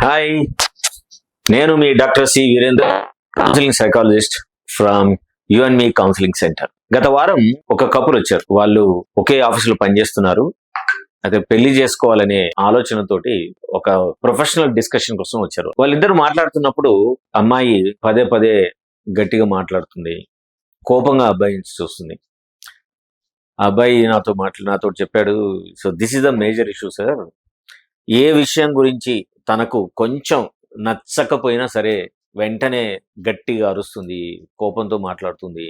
Hi, నేను మీ doctor C Virender, counselling psychologist from you and me counselling centre. గత వారం ఒక కపుల్ వచ్చారు. వాళ్ళు ఒకే ఆఫీసులో పనిచేస్తున్నారు. అయితే పెళ్లి చేసుకోవాలనే ఆలోచనతోటి ఒక ప్రొఫెషనల్ డిస్కషన్ కోసం వచ్చారు. వాళ్ళిద్దరు మాట్లాడుతున్నప్పుడు అమ్మాయి పదే పదే గట్టిగా మాట్లాడుతుంది. కోపంగా అబ్బాయిని చూస్తుంది. ఆ అబ్బాయి నాతో చెప్పాడు, so this is the major issue sir. ఏ విషయం గురించి తనకు కొంచెం నచ్చకపోయినా సరే వెంటనే గట్టిగా అరుస్తుంది, కోపంతో మాట్లాడుతుంది.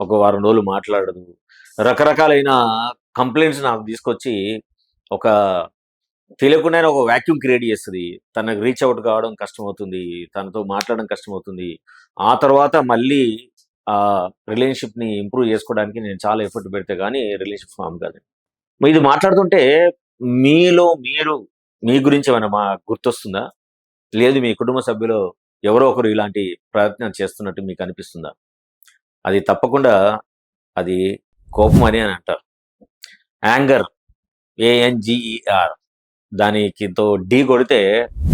ఒక వారం రోజులు మాట్లాడదు. రకరకాలైన కంప్లైంట్స్ నాకు తీసుకొచ్చి ఒక తెలియకుండానే ఒక వాక్యూమ్ క్రియేట్ చేస్తుంది. తనకు రీచ్ అవుట్ కావడం కష్టమవుతుంది, తనతో మాట్లాడడం కష్టమవుతుంది. ఆ తర్వాత మళ్ళీ ఆ రిలేషన్షిప్ని ఇంప్రూవ్ చేసుకోవడానికి నేను చాలా ఎఫర్ట్ పెడితే కానీ రిలేషన్షిప్ ఫామ్ కాదు. ఇది మాట్లాడుతుంటే మీలో మీరు మీ గురించి ఏమైనా గుర్తొస్తుందా? లేదు మీ కుటుంబ సభ్యులు ఎవరో ఒకరు ఇలాంటి ప్రయత్నం చేస్తున్నట్టు మీకు అనిపిస్తుందా? అది తప్పకుండా అది కోపం అని అంటారు. యాంగర్, ANGER, దానికితో ఢీ కొడితే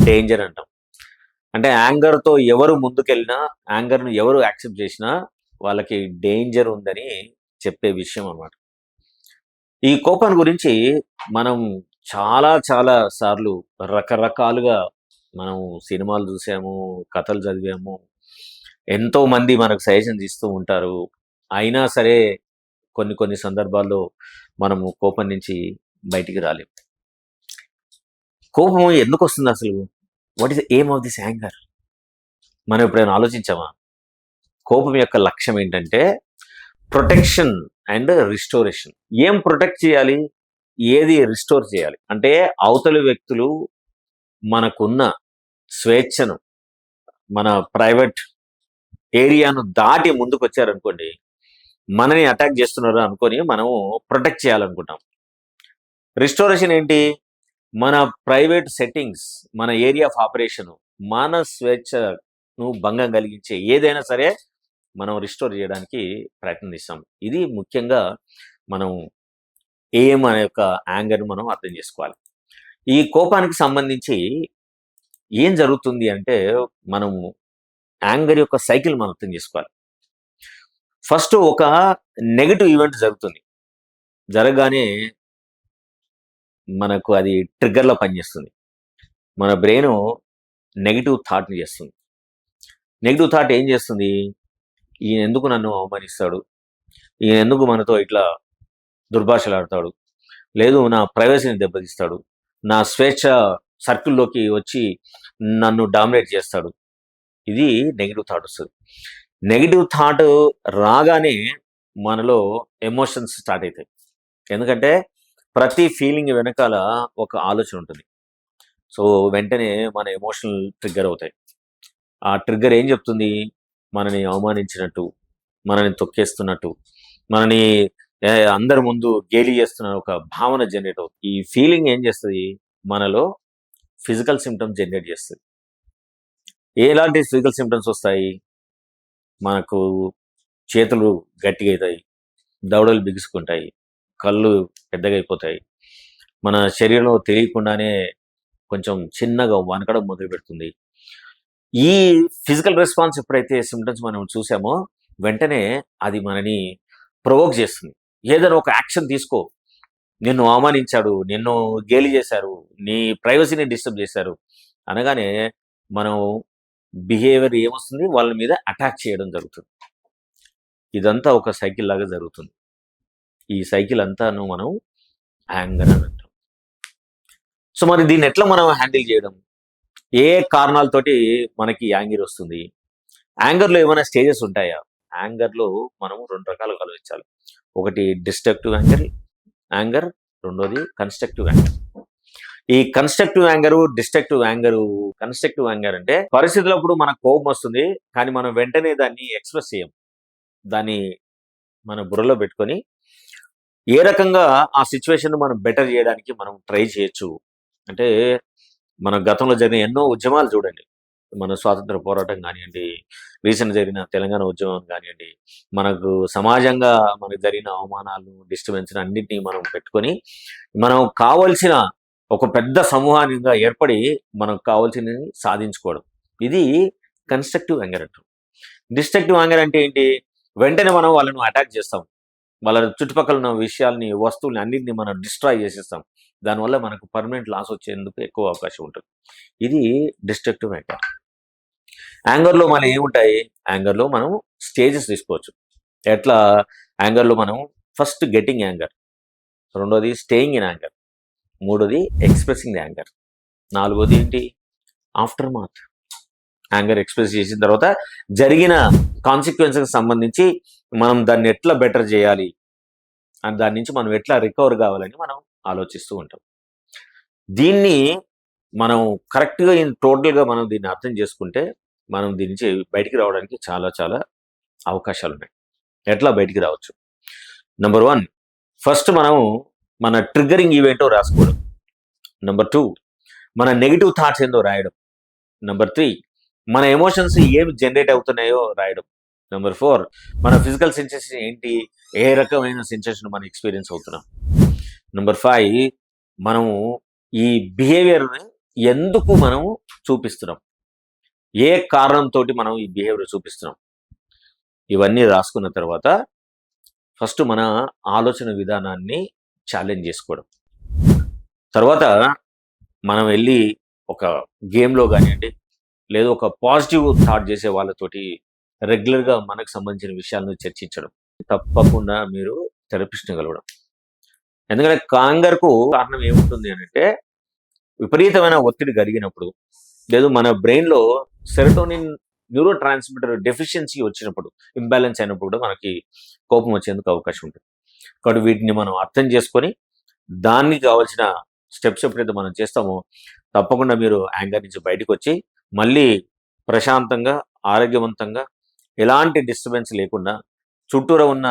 డేంజర్ అంటాం. అంటే యాంగర్తో ఎవరు ముందుకెళ్ళినా, యాంగర్ను ఎవరు యాక్సెప్ట్ చేసినా వాళ్ళకి డేంజర్ ఉందని చెప్పే విషయం అన్నమాట. ఈ కోపాన్ని గురించి మనం చాలా చాలా సార్లు రకరకాలుగా మనం సినిమాలు చూసాము, కథలు చదివాము. ఎంతో మంది మనకు సజెషన్స్ ఇస్తూ ఉంటారు. అయినా సరే కొన్ని కొన్ని సందర్భాల్లో మనము కోపం నుంచి బయటికి రాలేము. కోపం ఎందుకు వస్తుంది అసలు? What is the aim of this anger? మనం ఎప్పుడైనా ఆలోచించామా? కోపం యొక్క లక్ష్యం ఏంటంటే ప్రొటెక్షన్ అండ్ రిస్టోరేషన్. ఏం ప్రొటెక్ట్ చేయాలి, ఏది రిస్టోర్ చేయాలి అంటే అవతలి వ్యక్తులు మనకున్న స్వేచ్ఛను, మన ప్రైవేట్ ఏరియాను దాటి ముందుకు వచ్చారనుకోండి, మనని అటాక్ చేస్తున్నారు అనుకొని మనము ప్రొటెక్ట్ చేయాలనుకుంటాం. రిస్టోరేషన్ ఏంటి? మన ప్రైవేట్ సెట్టింగ్స్, మన ఏరియా ఆఫ్ ఆపరేషన్, మన స్వేచ్ఛను భంగం కలిగించే ఏదైనా సరే మనం రిస్టోర్ చేయడానికి ప్రయత్నిస్తాం. ఇది ముఖ్యంగా మనం ఏం అనే యొక్క యాంగర్ని మనం అర్థం చేసుకోవాలి. ఈ కోపానికి సంబంధించి ఏం జరుగుతుంది అంటే మనము యాంగర్ యొక్క సైకిల్ మనం అర్థం చేసుకోవాలి. ఫస్ట్ ఒక నెగటివ్ ఈవెంట్ జరుగుతుంది. జరగగానే మనకు అది ట్రిగ్గర్లో పనిచేస్తుంది. మన బ్రెయిన్ నెగిటివ్ థాట్ని చేస్తుంది. నెగిటివ్ థాట్ ఏం చేస్తుంది? ఈయన ఎందుకు నన్ను అవమానిస్తాడు, ఈయన ఎందుకు మనతో ఇట్లా దుర్భాషలాడతాడు, లేదు నా ప్రైవసీని దెబ్బతీస్తాడు, నా స్వేచ్ఛ సర్కిల్లోకి వచ్చి నన్ను డామినేట్ చేస్తాడు. ఇది నెగిటివ్ థాట్ వస్తుంది. నెగిటివ్ థాట్ రాగానే మనలో ఎమోషన్స్ స్టార్ట్ అవుతాయి. ఎందుకంటే ప్రతి ఫీలింగ్ వెనకాల ఒక ఆలోచన ఉంటుంది. సో వెంటనే మన ఎమోషనల్ ట్రిగ్గర్ అవుతాయి. ఆ ట్రిగ్గర్ ఏం చెప్తుంది? మనని అవమానించినట్టు, మనని తొక్కేస్తున్నట్టు, మనని అందరి ముందు గేలి చేస్తున్న ఒక భావన జనరేట్ అవుతుంది. ఈ ఫీలింగ్ ఏం చేస్తుంది? మనలో ఫిజికల్ సిమ్టమ్స్ జనరేట్ చేస్తుంది. ఎలాంటి ఫిజికల్ సిమ్టమ్స్ వస్తాయి? మనకు చేతులు గట్టిగా అవుతాయి, దవడలు బిగుసుకుంటాయి, కళ్ళు పెద్దగా అయిపోతాయి, మన శరీరంలో తెలియకుండానే కొంచెం చిన్నగా వనకడం మొదలు పెడుతుంది. ఈ ఫిజికల్ రెస్పాన్స్ ఎప్పుడైతే సిమ్టమ్స్ మనం చూసామో వెంటనే అది మనని ప్రొవోక్ చేస్తుంది. ఏదైనా ఒక యాక్షన్ తీసుకో, నిన్ను అవమానించాడు, నిన్ను గేలి చేశారు, నీ ప్రైవసీని డిస్టర్బ్ చేశారు అనగానే మనం బిహేవియర్ ఏమొస్తుంది? వాళ్ళ మీద అటాక్ చేయడం జరుగుతుంది. ఇదంతా ఒక సైకిల్ లాగా జరుగుతుంది. ఈ సైకిల్ అంతాను మనం యాంగర్ అని అంటాం. సో మరి దీన్ని ఎట్లా మనం హ్యాండిల్ చేయడం? ఏ కారణాలతోటి మనకి యాంగర్ వస్తుంది? యాంగర్లో ఏమైనా స్టేజెస్ ఉంటాయా? యాంగర్లో మనం 2 రకాలుగా ఆలోచించాలి. ఒకటి డిస్ట్రక్టివ్ యాంగర్, రెండోది కన్స్ట్రక్టివ్ యాంగర్. ఈ కన్స్ట్రక్టివ్ యాంగరు, డిస్ట్రక్టివ్ యాంగర్ అంటే పరిస్థితులప్పుడు మనకు కోపం వస్తుంది, కానీ మనం వెంటనే దాన్ని ఎక్స్ప్రెస్ చేయం. దాన్ని మన బుర్రలో పెట్టుకొని ఏ రకంగా ఆ సిచ్యువేషన్ మనం బెటర్ చేయడానికి మనం ట్రై చేయొచ్చు అంటే, మన గతంలో జరిగిన ఎన్నో ఉద్యమాలు చూడండి. మన స్వాతంత్ర పోరాటం కానివ్వండి, రీసెంట్ జరిగిన తెలంగాణ ఉద్యమం కానివ్వండి, మనకు సమాజంగా మనకు జరిగిన అవమానాలు, డిస్టర్బెన్స్ అన్నింటినీ మనం పెట్టుకొని మనం కావలసిన ఒక పెద్ద సమూహానిగా ఏర్పడి మనకు కావాల్సినవి సాధించుకోవడం. ఇది కన్స్ట్రక్టివ్ యాంగర్ అంటారు. డిస్ట్రక్టివ్ యాంగర్ అంటే ఏంటి? వెంటనే మనం వాళ్ళను అటాక్ చేస్తాం. వాళ్ళ చుట్టుపక్కల ఉన్న విషయాల్ని, వస్తువుల్ని అన్నిటిని మనం డిస్ట్రాయ్ చేసేస్తాం. దానివల్ల మనకు పర్మనెంట్ లాస్ వచ్చేందుకు ఎక్కువ అవకాశం ఉంటుంది. ఇది డిస్ట్రక్టివ్ యాంగర్. యాంగర్లో మళ్ళీ ఏముంటాయి? యాంగర్లో మనం స్టేజెస్ తీసుకోవచ్చు. ఎట్లా? యాంగర్లో మనం ఫస్ట్ గెట్టింగ్ యాంగర్, రెండోది స్టేయింగ్ ఇన్ యాంగర్, మూడోది ఎక్స్ప్రెసింగ్ ది యాంగర్, నాలుగోది ఏంటి? ఆఫ్టర్ మాత్. యాంగర్ ఎక్స్ప్రెస్ చేసిన తర్వాత జరిగిన కాన్సిక్వెన్స్కి సంబంధించి మనం దాన్ని ఎట్లా బెటర్ చేయాలి అండ్ దాని నుంచి మనం ఎట్లా రికవర్ కావాలని మనం ఆలోచిస్తూ ఉంటాం. దీన్ని మనం కరెక్ట్గా టోటల్గా మనం దీన్ని అర్థం చేసుకుంటే మనం దీని నుంచి బయటికి రావడానికి చాలా చాలా అవకాశాలు ఉన్నాయి. ఎట్లా బయటికి రావచ్చు? నెంబర్ 1, ఫస్ట్ మనం మన ట్రిగ్గరింగ్ ఈవెంటో రాసుకోవడం. నెంబర్ 2, మన నెగిటివ్ థాట్స్ ఏందో రాయడం. నెంబర్ 3, మన ఎమోషన్స్ ఏమి జనరేట్ అవుతున్నాయో రాయడం. నెంబర్ 4, మన ఫిజికల్ సెన్సేషన్ ఏంటి, ఏ రకమైన సెన్సేషన్ మనం ఎక్స్పీరియన్స్ అవుతున్నాం. నెంబర్ 5, మనము ఈ బిహేవియర్ని ఎందుకు మనము చూపిస్తున్నాం, ఏ కారణంతో మనం ఈ బిహేవియర్ చూపిస్తున్నాం. ఇవన్నీ రాసుకున్న తర్వాత ఫస్ట్ మన ఆలోచన విధానాన్ని ఛాలెంజ్ చేసుకోవడం. తర్వాత మనం వెళ్ళి ఒక గేమ్లో కానివ్వండి, లేదా ఒక పాజిటివ్ థాట్ చేసే వాళ్ళతోటి రెగ్యులర్గా మనకు సంబంధించిన విషయాలను చర్చించడం. తప్పకుండా మీరు థెరపిస్ట్ని కలవడం. ఎందుకంటే కాంగర్కు కారణం ఏముంటుంది అని అంటే, విపరీతమైన ఒత్తిడి కలిగినప్పుడు, లేదు మన బ్రెయిన్లో సెరటోనిన్ న్యూరో ట్రాన్స్మిటర్ డెఫిషియన్సీ వచ్చినప్పుడు, ఇంబ్యాలెన్స్ అయినప్పుడు కూడా మనకి కోపం వచ్చేందుకు అవకాశం ఉంటుంది. కాబట్టి వీటిని మనం అర్థం చేసుకొని దానికి కావాల్సిన స్టెప్స్ ఎప్పుడైతే మనం చేస్తామో తప్పకుండా మీరు యాంగర్ నుంచి బయటకు వచ్చి మళ్ళీ ప్రశాంతంగా, ఆరోగ్యవంతంగా, ఎలాంటి డిస్టర్బెన్స్ లేకుండా చుట్టూరా ఉన్న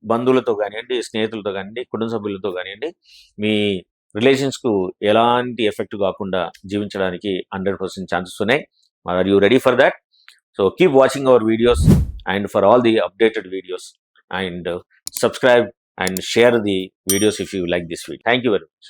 బంధువులతో కానివ్వండి, స్నేహితులతో కానివ్వండి, కుటుంబ సభ్యులతో కానివ్వండి, మీ రిలేషన్స్కు ఎలాంటి ఎఫెక్ట్ కాకుండా జీవించడానికి 100% ఛాన్సెస్ ఉన్నాయి. Are you ready for that? So keep watching our videos and for all the updated videos, and subscribe and share the videos if you like this video. Thank you very much.